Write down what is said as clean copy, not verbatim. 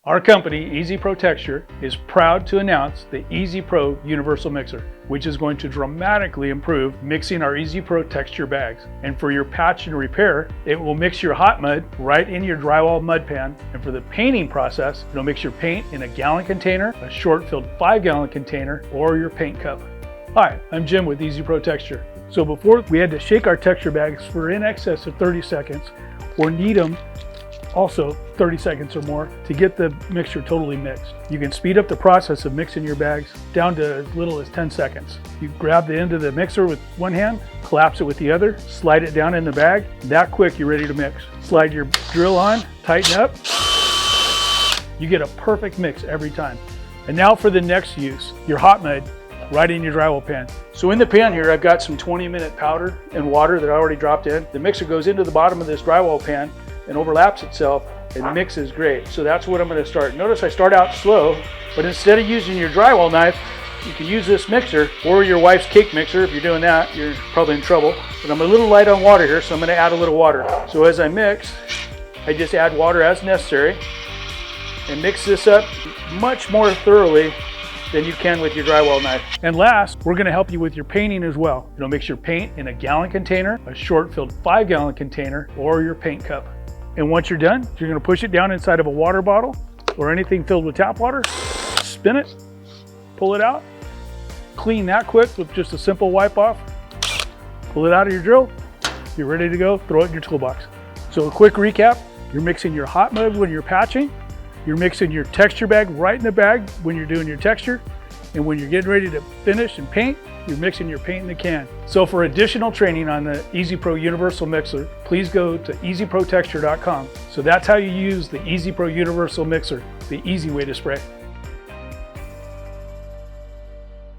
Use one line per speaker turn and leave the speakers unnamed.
Our company, Easy Pro Texture, is proud to announce the Easy Pro Universal Mixer, which is going to dramatically improve mixing our Easy Pro Texture bags. And for your patch and repair, it will mix your hot mud right in your drywall mud pan. And for the painting process, it'll mix your paint in a gallon container, a short-filled 5-gallon container, or your paint cup. Hi, I'm Jim with Easy Pro Texture. So before, we had to shake our texture bags for in excess of 30 seconds, or knead them also 30 seconds or more to get the mixture totally mixed. You can speed up the process of mixing your bags down to as little as 10 seconds. You grab the end of the mixer with one hand, collapse it with the other, slide it down in the bag. That quick, you're ready to mix. Slide your drill on, tighten up. You get a perfect mix every time. And now for the next use, your hot mud right in your drywall pan. So in the pan here, I've got some 20-minute powder and water that I already dropped in. The mixer goes into the bottom of this drywall pan and overlaps itself and mixes great. So that's what I'm going to start. Notice I start out slow, but instead of using your drywall knife, you can use this mixer or your wife's cake mixer. If you're doing that, you're probably in trouble. But I'm a little light on water here, so I'm going to add a little water. So as I mix, I just add water as necessary and mix this up much more thoroughly than you can with your drywall knife. And last, we're going to help you with your painting as well. It'll mix your paint in a gallon container, a short-filled 5-gallon container, or your paint cup. And once you're done, you're going to push it down inside of a water bottle or anything filled with tap water, spin it, pull it out, clean that quick with just a simple wipe off, pull it out of your drill, you're ready to go, throw it in your toolbox. So a quick recap, you're mixing your hot mud when you're patching, you're mixing your texture bag right in the bag when you're doing your texture, and when you're getting ready to finish and paint, you're mixing your paint in the can. So for additional training on the Easy Pro Universal Mixer, please go to easyprotexture.com. So that's how you use the Easy Pro Universal Mixer, the easy way to spray.